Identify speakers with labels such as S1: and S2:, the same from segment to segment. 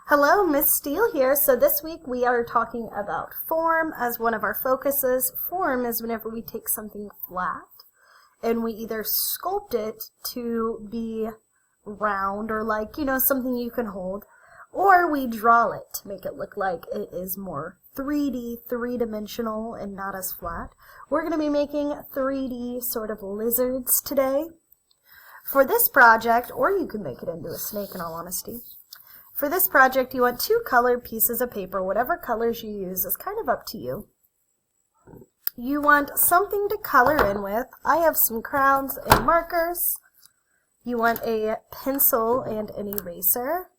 S1: Hello, Miss Steele here. So this week we are talking about form as one of our focuses. Form is whenever we take something flat and we either sculpt it to be round or something you can hold, or we draw it to make it look like it is more 3D, three-dimensional and not as flat. We're going to be making 3D sort of lizards today. For this project, or you can make it into a snake in all honesty. For this project, you want 2 colored pieces of paper. Whatever colors you use is kind of up to you. You want something to color in with. I have some crowns and markers. You want a pencil and an eraser.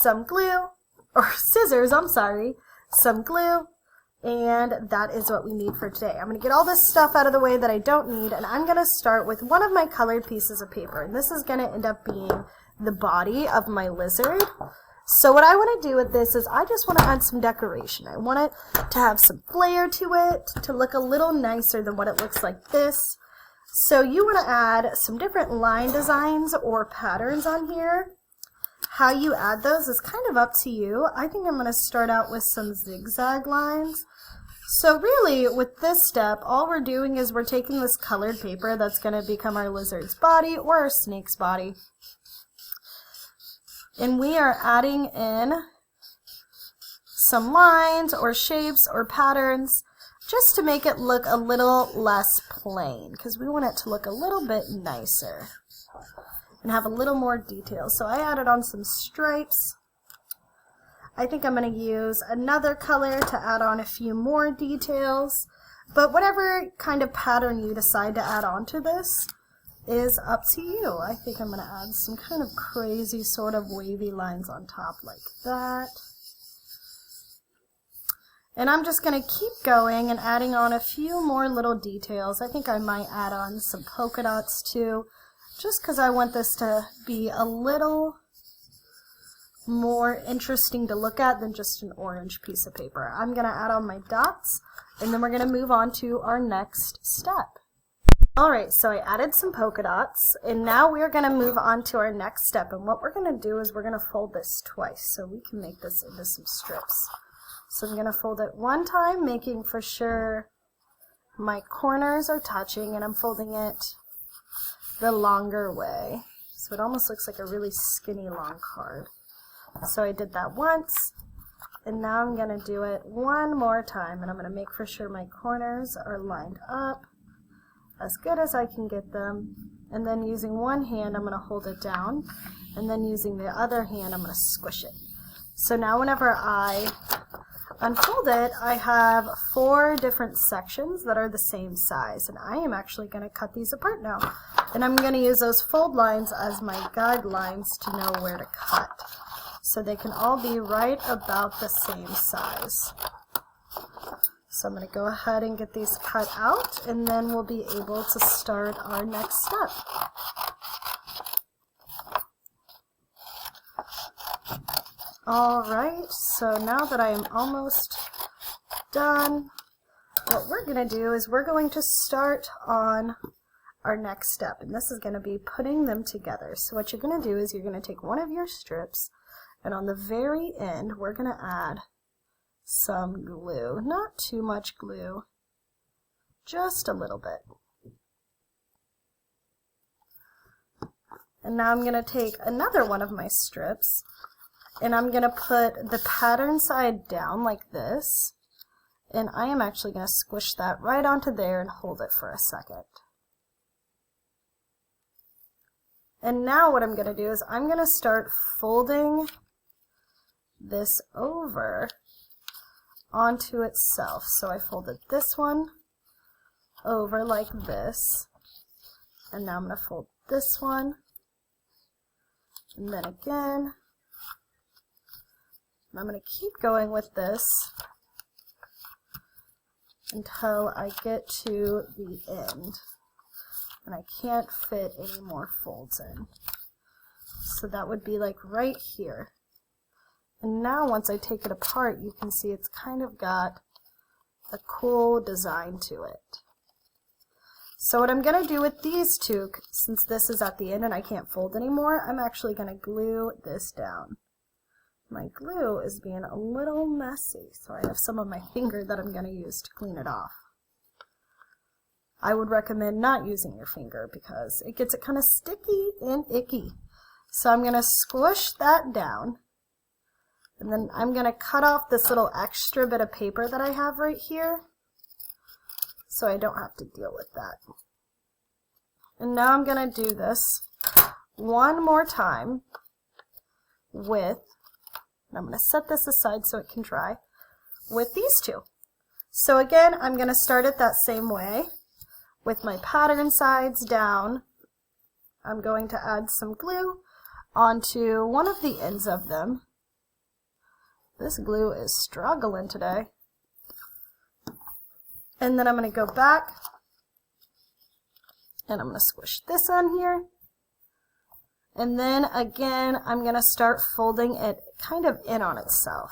S1: Some glue, or scissors, I'm sorry. Some glue, and that is what we need for today. I'm going to get all this stuff out of the way that I don't need, and I'm going to start with one of my colored pieces of paper, and this is going to end up being the body of my lizard. So what I want to do with this is I just want to add some decoration. I want it to have some flair to it, to look a little nicer than what it looks like this. So you want to add some different line designs or patterns on here. How you add those is kind of up to you. I think I'm going to start out with some zigzag lines. So really, with this step, all we're doing is we're taking this colored paper that's going to become our lizard's body or our snake's body. And we are adding in some lines or shapes or patterns just to make it look a little less plain, because we want it to look a little bit nicer and have a little more detail. So I added on some stripes. I think I'm going to use another color to add on a few more details, but whatever kind of pattern you decide to add on to this is up to you. I think I'm going to add some kind of crazy sort of wavy lines on top like that. And I'm just going to keep going and adding on a few more little details. I think I might add on some polka dots too, just because I want this to be a little more interesting to look at than just an orange piece of paper. I'm going to add on my dots, and then we're going to move on to our next step. Alright, so I added some polka dots, and now we're going to move on to our next step. And what we're going to do is we're going to fold this twice so we can make this into some strips. So I'm going to fold it one time, making for sure my corners are touching, and I'm folding it the longer way. So it almost looks like a really skinny long card. So I did that once, and now I'm going to do it one more time, and I'm going to make for sure my corners are lined up as good as I can get them, and then using one hand I'm going to hold it down, and then using the other hand I'm going to squish it. So now whenever I unfold it, I have 4 different sections that are the same size, and I am actually going to cut these apart now. And I'm going to use those fold lines as my guidelines to know where to cut, so they can all be right about the same size. So I'm going to go ahead and get these cut out, and then we'll be able to start our next step. Alright, so now that I am almost done, what we're going to do is we're going to start on our next step, and this is going to be putting them together. So what you're going to do is you're going to take one of your strips, and on the very end we're going to add some glue. Not too much glue, just a little bit. And now I'm going to take another one of my strips, and I'm going to put the pattern side down like this, and I am actually going to squish that right onto there and hold it for a second. And now what I'm going to do is I'm going to start folding this over onto itself. So I folded this one over like this, and now I'm going to fold this one, and then again, and I'm going to keep going with this until I get to the end, and I can't fit any more folds in. So that would be like right here. And now once I take it apart, you can see it's kind of got a cool design to it. So what I'm going to do with these two, since this is at the end and I can't fold anymore, I'm actually going to glue this down. my glue is being a little messy, so I have some of my finger that I'm going to use to clean it off. I would recommend not using your finger because it gets it kind of sticky and icky. So I'm going to squish that down, and then I'm going to cut off this little extra bit of paper that I have right here so I don't have to deal with that. And now I'm going to do this one more time with, and I'm going to set this aside so it can dry, with these two. So again, I'm going to start it that same way with my pattern sides down. I'm going to add some glue onto one of the ends of them. This glue is struggling today. And then I'm going to go back and I'm going to squish this on here. And then again, I'm going to start folding it kind of in on itself.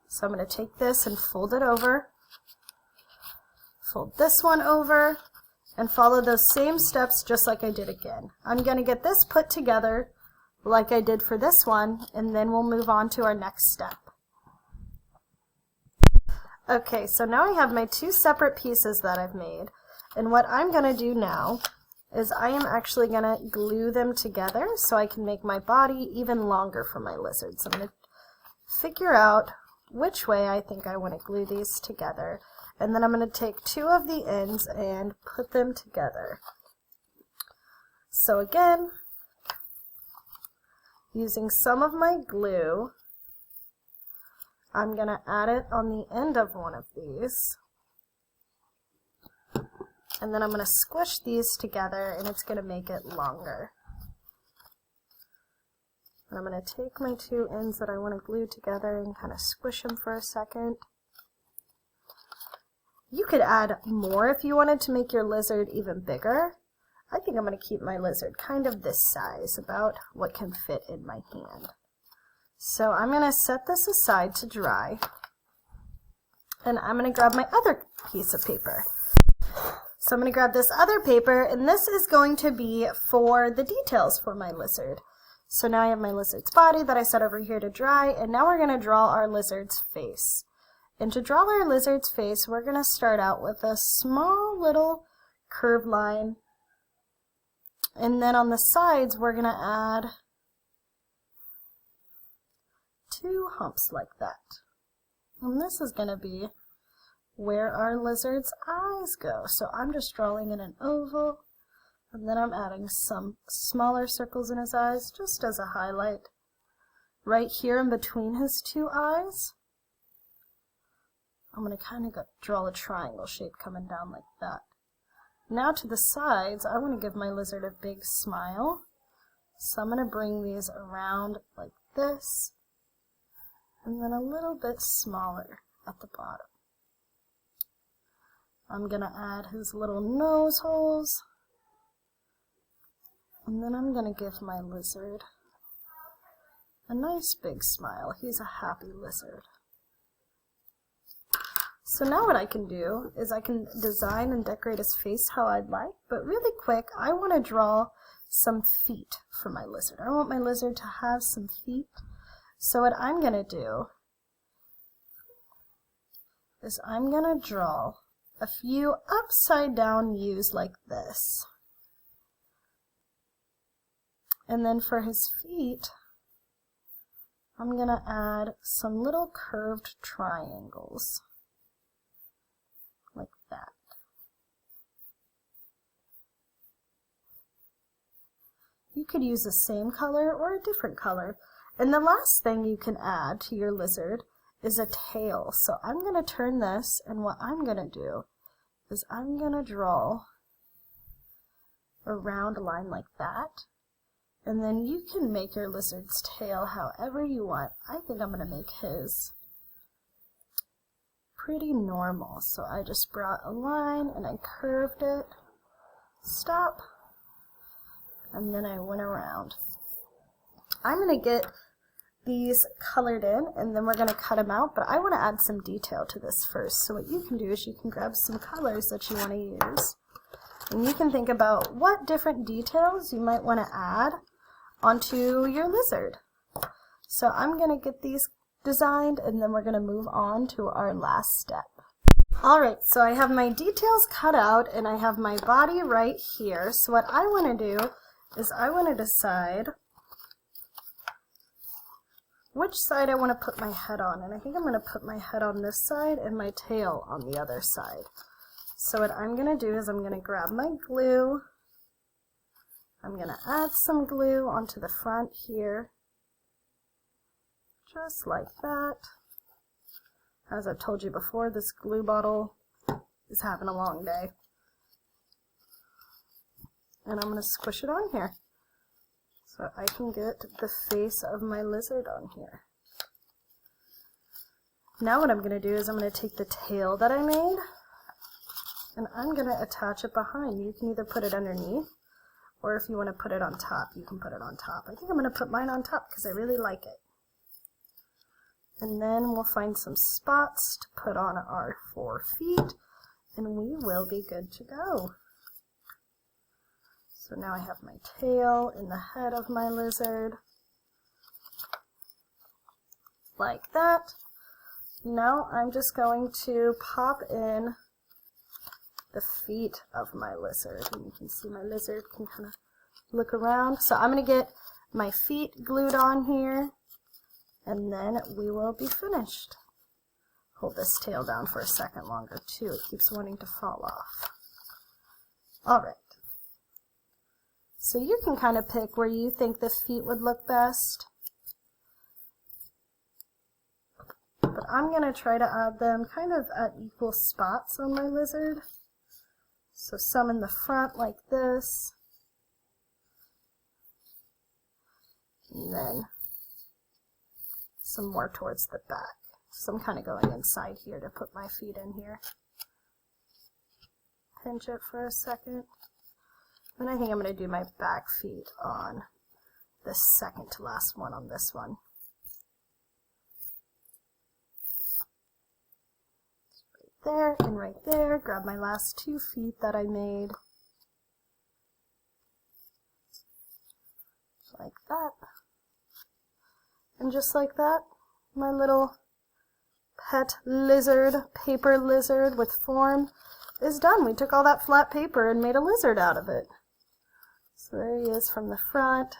S1: So I'm going to take this and fold it over, fold this one over, and follow those same steps just like I did again. I'm going to get this put together like I did for this one, and then we'll move on to our next step. Okay, so now I have my two separate pieces that I've made, and what I'm going to do now is I am actually going to glue them together so I can make my body even longer for my lizard. So I'm going to figure out which way I think I want to glue these together, and then I'm going to take two of the ends and put them together. So again, using some of my glue, I'm going to add it on the end of one of these. And then I'm going to squish these together, and it's going to make it longer. And I'm going to take my two ends that I want to glue together and kind of squish them for a second. You could add more if you wanted to make your lizard even bigger. I think I'm going to keep my lizard kind of this size, about what can fit in my hand. So I'm going to set this aside to dry, and I'm going to grab my other piece of paper. So I'm going to grab this other paper, and this is going to be for the details for my lizard. So now I have my lizard's body that I set over here to dry, and now we're going to draw our lizard's face. And to draw our lizard's face, we're going to start out with a small little curved line, and then on the sides we're going to add two humps like that. And this is going to be where our lizard's eyes go. So I'm just drawing in an oval, and then I'm adding some smaller circles in his eyes just as a highlight. Right here in between his two eyes, I'm going to kind of draw a triangle shape coming down like that. Now to the sides, I want to give my lizard a big smile. So I'm going to bring these around like this, and then a little bit smaller at the bottom. I'm going to add his little nose holes, and then I'm going to give my lizard a nice big smile. He's a happy lizard. So now what I can do is I can design and decorate his face how I'd like, but really quick, I want to draw some feet for my lizard. I want my lizard to have some feet. So what I'm going to do is I'm going to draw a few upside down U's like this. And then for his feet, I'm going to add some little curved triangles like that. You could use the same color or a different color. And the last thing you can add to your lizard is a tail. So I'm going to turn this, and what I'm going to do is I'm going to draw a round line like that. And then you can make your lizard's tail however you want. I think I'm going to make his pretty normal. So I just brought a line and I curved it, stop, and then I went around. I'm going to get these colored in, and then we're going to cut them out, but I want to add some detail to this first. So what you can do is you can grab some colors that you want to use, and you can think about what different details you might want to add onto your lizard. So I'm going to get these designed and then we're going to move on to our last step. Alright, so I have my details cut out and I have my body right here. So what I want to do is I want to decide which side I want to put my head on. And I think I'm going to put my head on this side and my tail on the other side. So what I'm going to do is I'm going to grab my glue. I'm going to add some glue onto the front here. Just like that. As I've told you before, this glue bottle is having a long day. And I'm going to squish it on here so I can get the face of my lizard on here. Now what I'm going to do is I'm going to take the tail that I made and I'm going to attach it behind. You can either put it underneath or if you want to put it on top, you can put it on top. I think I'm going to put mine on top because I really like it. And then we'll find some spots to put on our 4 feet, and we will be good to go. So now I have my tail and the head of my lizard, like that. Now I'm just going to pop in the feet of my lizard. And you can see my lizard can kind of look around. So I'm going to get my feet glued on here. And then we will be finished. Hold this tail down for a second longer too. It keeps wanting to fall off. Alright. So you can kind of pick where you think the feet would look best. But I'm going to try to add them kind of at equal spots on my lizard. So some in the front like this. And then some more towards the back. So I'm kind of going inside here to put my feet in here. Pinch it for a second. And I think I'm going to do my back feet on the second to last one on this one. Right there and right there. Grab my last 2 feet that I made. Like that. And just like that, my little pet lizard, paper lizard with form is done. We took all that flat paper and made a lizard out of it. So there he is from the front.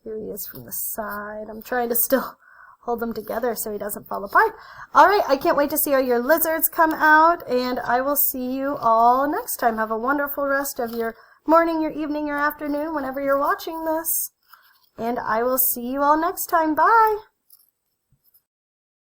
S1: Here he is from the side. I'm trying to still hold them together so he doesn't fall apart. Alright, I can't wait to see how your lizards come out, and I will see you all next time. Have a wonderful rest of your morning, your evening, your afternoon, whenever you're watching this. And I will see you all next time. Bye!